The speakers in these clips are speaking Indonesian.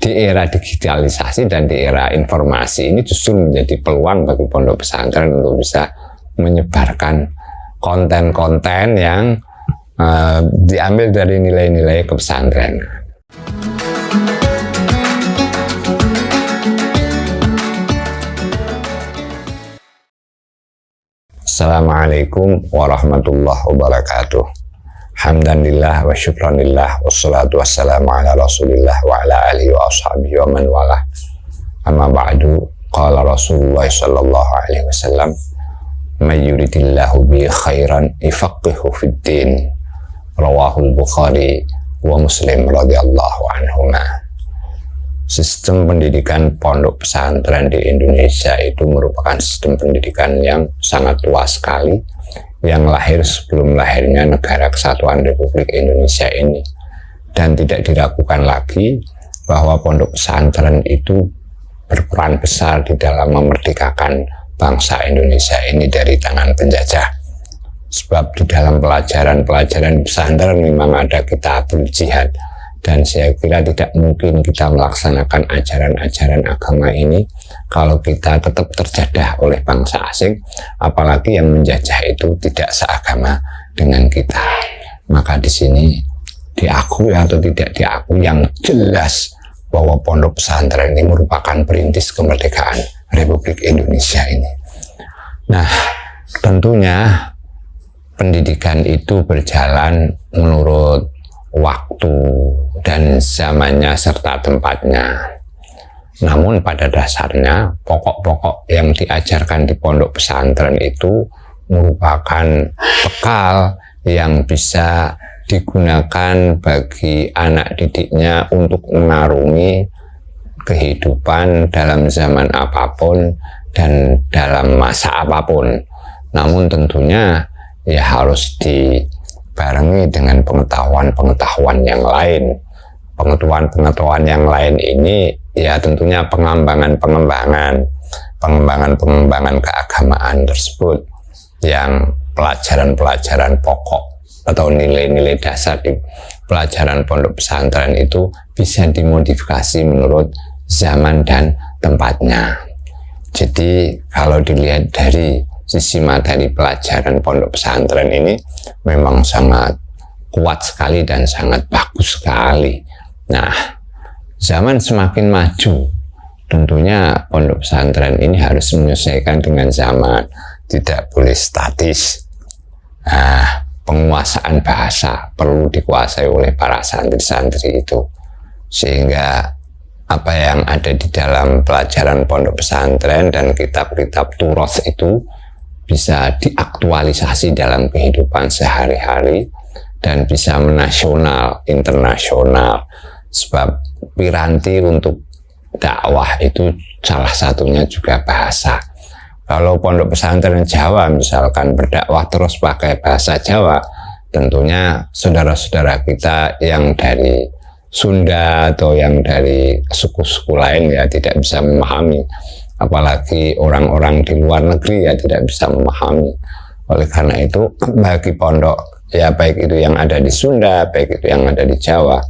di era digitalisasi dan di era informasi ini justru menjadi peluang bagi pondok pesantren untuk bisa menyebarkan konten-konten yang diambil dari nilai-nilai kepesantren. Assalamualaikum warahmatullahi wabarakatuh. Hamdanillah wa syukranillah wassalatu wassalamu ala rasulillah wa ala alihi wa ashabihi wa man walah. Amma ba'du, qala Rasulullah sallallahu alaihi wasallam, may yuridillahu bi khairan yufaqihu fid din. Rawahul Bukhari wa Muslim radhiyallahu anhuma. Sistem pendidikan pondok pesantren di Indonesia itu merupakan sistem pendidikan yang sangat luas sekali, yang lahir sebelum lahirnya Negara Kesatuan Republik Indonesia ini, dan tidak diragukan lagi bahwa pondok pesantren itu berperan besar di dalam memerdekakan bangsa Indonesia ini dari tangan penjajah. Sebab di dalam pelajaran-pelajaran pesantren memang ada kitabul jihad, dan saya kira tidak mungkin kita melaksanakan ajaran-ajaran agama ini kalau kita tetap terjadah oleh bangsa asing, apalagi yang menjajah itu tidak seagama dengan kita. Maka di sini diakui atau tidak diakui, yang jelas bahwa pondok pesantren ini merupakan perintis kemerdekaan Republik Indonesia ini. Nah, tentunya pendidikan itu berjalan menurut waktu dan zamannya serta tempatnya. Namun pada dasarnya pokok-pokok yang diajarkan di pondok pesantren itu merupakan bekal yang bisa digunakan bagi anak didiknya untuk mengarungi kehidupan dalam zaman apapun dan dalam masa apapun. Namun tentunya ya harus dibarengi dengan pengetahuan-pengetahuan yang lain. Pengetahuan-pengetahuan yang lain ini ya tentunya pengembangan keagamaan tersebut, yang pelajaran-pelajaran pokok atau nilai-nilai dasar di pelajaran pondok pesantren itu bisa dimodifikasi menurut zaman dan tempatnya. Jadi kalau dilihat dari sisi materi pelajaran pondok pesantren ini memang sangat kuat sekali dan sangat bagus sekali. Nah, zaman semakin maju, tentunya pondok pesantren ini harus menyesuaikan dengan zaman, tidak boleh statis. Nah, penguasaan bahasa perlu dikuasai oleh para santri-santri itu, sehingga apa yang ada di dalam pelajaran pondok pesantren dan kitab-kitab turos itu bisa diaktualisasi dalam kehidupan sehari-hari dan bisa menasional, internasional. Sebab piranti untuk dakwah itu salah satunya juga bahasa. Kalau pondok pesantren Jawa misalkan berdakwah terus pakai bahasa Jawa, tentunya saudara-saudara kita yang dari Sunda atau yang dari suku-suku lain ya tidak bisa memahami. Apalagi orang-orang di luar negeri ya tidak bisa memahami. Oleh karena itu bagi pondok ya baik itu yang ada di Sunda, baik itu yang ada di Jawa,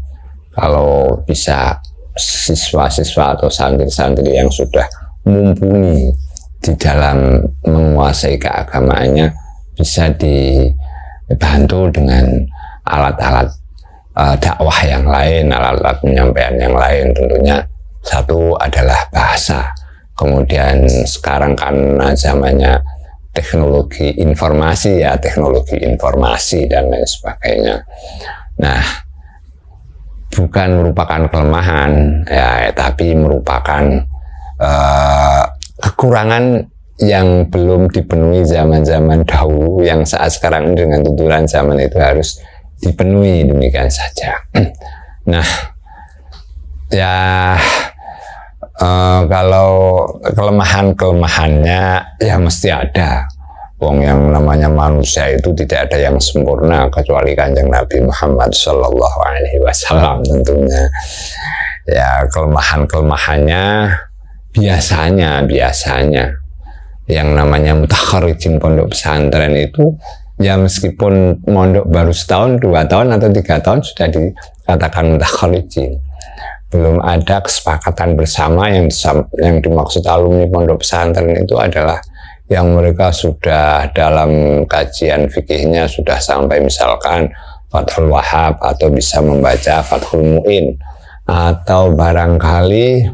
kalau bisa siswa-siswa atau santri-santri yang sudah mumpuni di dalam menguasai keagamaannya bisa dibantu dengan alat-alat dakwah yang lain, alat-alat penyampaian yang lain. Tentunya satu adalah bahasa. Kemudian sekarang karena zamannya teknologi informasi ya, teknologi informasi dan lain sebagainya. Nah, bukan merupakan kelemahan ya, tapi merupakan kekurangan yang belum dipenuhi zaman-zaman dahulu, yang saat sekarang dengan tuntunan zaman itu harus dipenuhi, demikian saja. Nah, ya kalau kelemahan-kelemahannya ya mesti ada. Wong yang namanya manusia itu tidak ada yang sempurna kecuali Kanjeng Nabi Muhammad Shallallahu Alaihi Wasallam tentunya. Ya kelemahan-kelemahannya biasanya yang namanya mutakharijin pondok pesantren itu ya meskipun mondok baru setahun, 2 tahun atau 3 tahun sudah dikatakan mutakharijin. belum ada kesepakatan bersama. Yang dimaksud alumni pondok pesantren itu adalah yang mereka sudah dalam kajian fikihnya sudah sampai misalkan Fathul Wahhab atau bisa membaca Fathul Mu'in, atau barangkali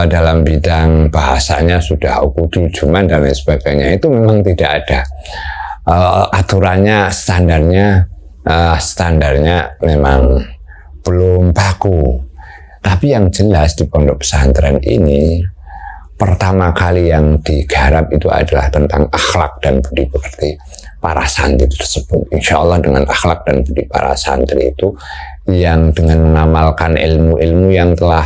dalam bidang bahasanya sudah Uqudul Juman dan lain sebagainya. Itu memang tidak ada aturannya, standarnya memang belum baku. Tapi yang jelas di pondok pesantren ini pertama kali yang digarap itu adalah tentang akhlak dan budi pekerti para santri tersebut. Insya Allah dengan akhlak dan budi para santri itu, yang dengan mengamalkan ilmu-ilmu yang telah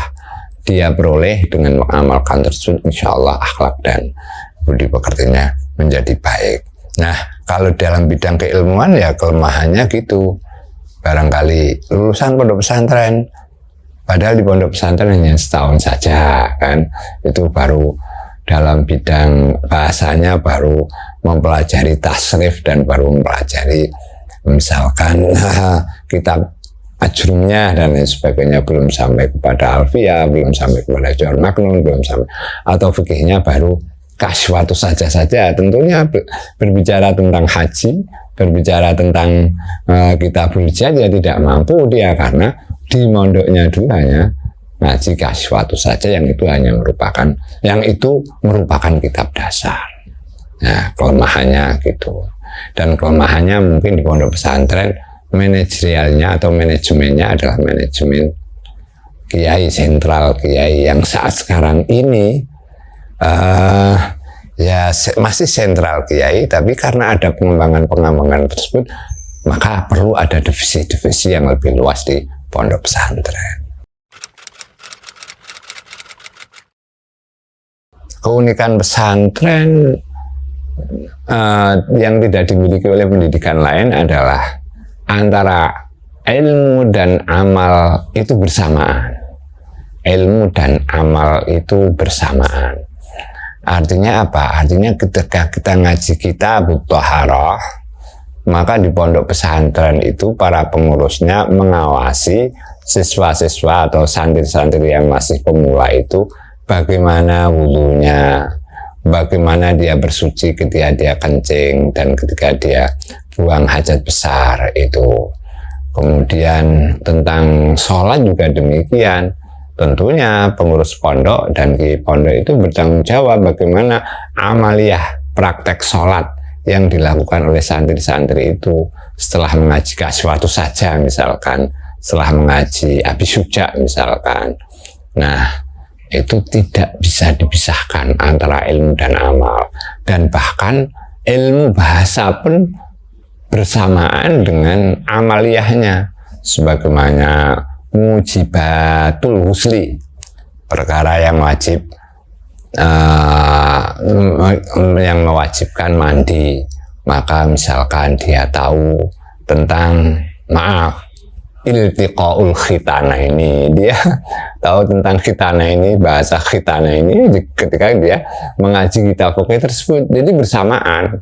dia peroleh, dengan mengamalkan tersebut, insya Allah akhlak dan budi pekertinya menjadi baik. Nah, kalau dalam bidang keilmuan ya kelemahannya gitu. Barangkali lulusan pondok pesantren, padahal di pondok pesantren hanya setahun saja kan, itu baru dalam bidang bahasanya baru mempelajari tasrif dan baru mempelajari misalkan kitab ajrumnya dan lain sebagainya, belum sampai kepada alfiyah, belum sampai kepada Johar Magnun, belum sampai, atau fikihnya baru kaswatu saja. Tentunya berbicara tentang haji, berbicara tentang kitabul jihad ya tidak mampu dia, karena di mondoknya dulu hanya ngaji kaswatu saja, yang itu merupakan kitab dasar. Nah, kelemahannya gitu. Dan kelemahannya mungkin di pondok pesantren manajerialnya atau manajemennya adalah manajemen kiai, sentral kiai yang saat sekarang ini ya masih sentral kiai, tapi karena ada pengembangan tersebut maka perlu ada divisi-divisi yang lebih luas di pondok pesantren. Keunikan pesantren yang tidak dimiliki oleh pendidikan lain adalah antara ilmu dan amal itu bersamaan. Ilmu dan amal itu bersamaan. Artinya apa? Artinya ketika kita ngaji kitab Thaharah, maka di pondok pesantren itu para pengurusnya mengawasi siswa-siswa atau santri-santri yang masih pemula itu bagaimana wudunya, bagaimana dia bersuci ketika dia kencing dan ketika dia buang hajat besar itu. Kemudian tentang sholat juga demikian. Tentunya pengurus pondok dan kiai pondok itu bertanggung jawab bagaimana amaliyah praktek sholat yang dilakukan oleh santri-santri itu setelah mengaji kaswatu saja misalkan, setelah mengaji Abi Syuja misalkan. Nah, itu tidak bisa dipisahkan antara ilmu dan amal, dan bahkan ilmu bahasa pun bersamaan dengan amaliyahnya, sebagaimana mujibatul husli, perkara yang wajib yang mewajibkan mandi, maka misalkan dia tahu tentang iltiqaul khitana ini, dia tahu tentang khitana ini, bahasa khitana ini ketika dia mengaji kitab fikih tersebut, jadi bersamaan.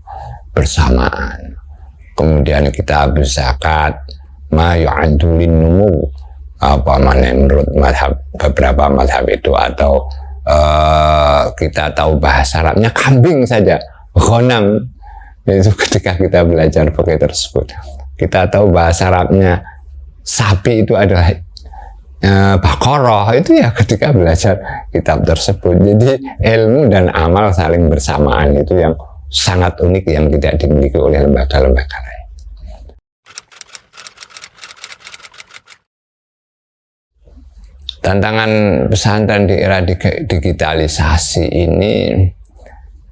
Kemudian kita berzakat, ma yu'adulin numu, apa mana menurut beberapa madhab itu, atau kita tahu bahasa Arabnya kambing saja, ghanam, itu ketika kita belajar fikih tersebut. Kita tahu bahasa Arabnya sapi itu adalah Baqarah, itu ya ketika belajar kitab tersebut. Jadi ilmu dan amal saling bersamaan, itu yang sangat unik yang tidak dimiliki oleh lembaga-lembaga lain. Tantangan pesantren di era digitalisasi ini,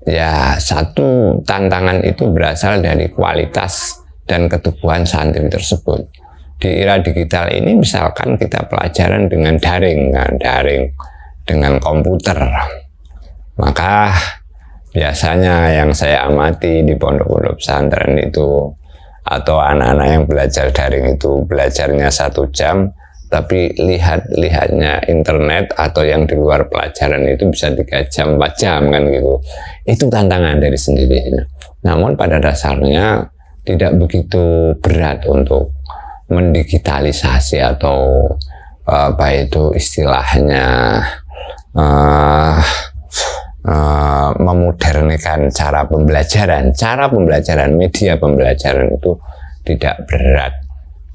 ya satu tantangan itu berasal dari kualitas dan keteguhan santri tersebut. Di era digital ini misalkan kita pelajaran dengan daring dengan komputer, maka biasanya yang saya amati di pondok-pondok pesantren itu, atau anak-anak yang belajar daring itu belajarnya 1 jam, tapi lihatnya internet atau yang di luar pelajaran itu bisa 3 jam, 4 jam kan gitu. Itu tantangan dari sendirinya. Namun pada dasarnya tidak begitu berat untuk mendigitalisasi atau apa itu istilahnya, memodernkan cara pembelajaran. Cara pembelajaran, media pembelajaran itu tidak berat.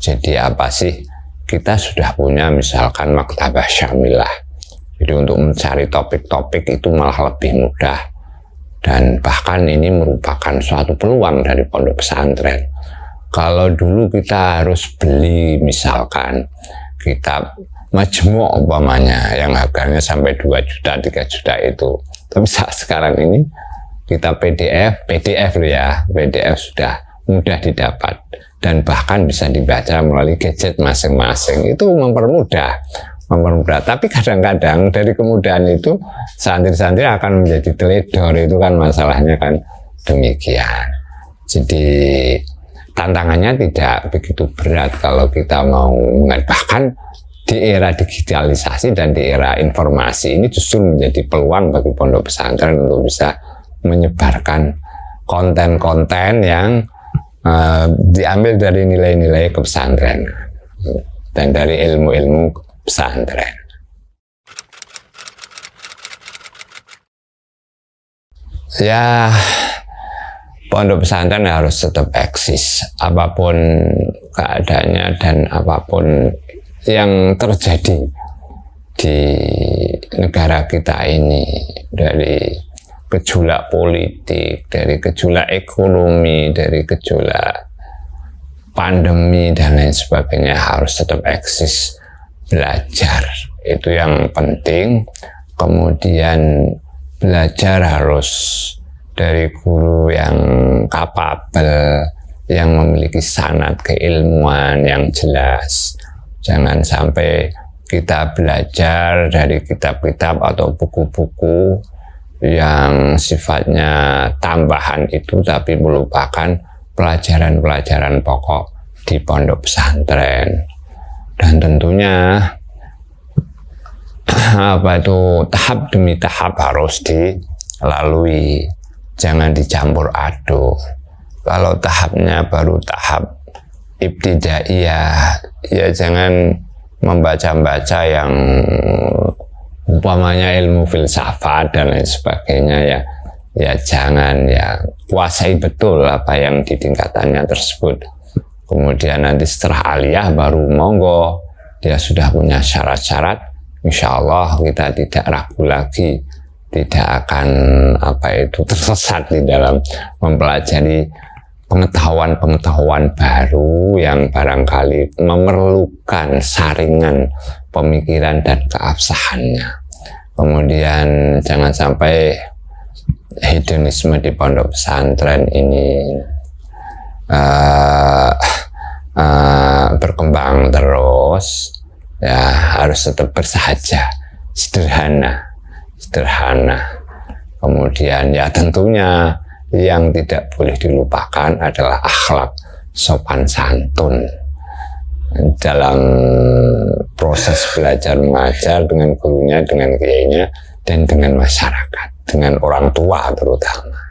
Jadi apa sih, kita sudah punya misalkan maktabah syamilah, jadi untuk mencari topik-topik itu malah lebih mudah, dan bahkan ini merupakan suatu peluang dari pondok pesantren. Kalau dulu kita harus beli misalkan kitab majmu' umpamanya yang harganya sampai 2 juta 3 juta itu, tapi saat sekarang ini kita PDF ya, PDF sudah mudah didapat dan bahkan bisa dibaca melalui gadget masing-masing. Itu mempermudah. Tapi kadang-kadang dari kemudahan itu santri-santri akan menjadi teledor, itu kan masalahnya kan demikian. Jadi tantangannya tidak begitu berat kalau kita mau bahkan di era digitalisasi dan di era informasi ini justru menjadi peluang bagi pondok pesantren untuk bisa menyebarkan konten-konten yang diambil dari nilai-nilai kepesantren dan dari ilmu-ilmu pesantren. Ya, pondok pesantren harus tetap eksis apapun keadaannya dan apapun yang terjadi di negara kita ini, dari gejolak politik, dari gejolak ekonomi, dari gejolak pandemi dan lain sebagainya, harus tetap eksis. Belajar itu yang penting. Kemudian belajar harus dari guru yang kapabel, yang memiliki sanad keilmuan yang jelas. Jangan sampai kita belajar dari kitab-kitab atau buku-buku yang sifatnya tambahan itu, tapi melupakan pelajaran-pelajaran pokok di pondok pesantren. Dan tentunya apa itu, tahap demi tahap harus dilalui, jangan dicampur aduk. Kalau tahapnya baru tahap ibtidaiyah, ya jangan membaca-baca yang umpamanya ilmu filsafat dan lain sebagainya, ya jangan, ya kuasai betul apa yang di tingkatannya tersebut. Kemudian nanti setelah aliyah baru monggo, dia sudah punya syarat-syarat, insya Allah kita tidak ragu lagi, tidak akan apa itu tersesat di dalam mempelajari pengetahuan-pengetahuan baru yang barangkali memerlukan saringan pemikiran dan keabsahannya. Kemudian jangan sampai hedonisme di pondok pesantren ini berkembang terus, ya harus tetap bersahaja, sederhana. Kemudian ya tentunya yang tidak boleh dilupakan adalah akhlak sopan santun dalam proses belajar mengajar dengan gurunya, dengan kiainya, dan dengan masyarakat, dengan orang tua terutama.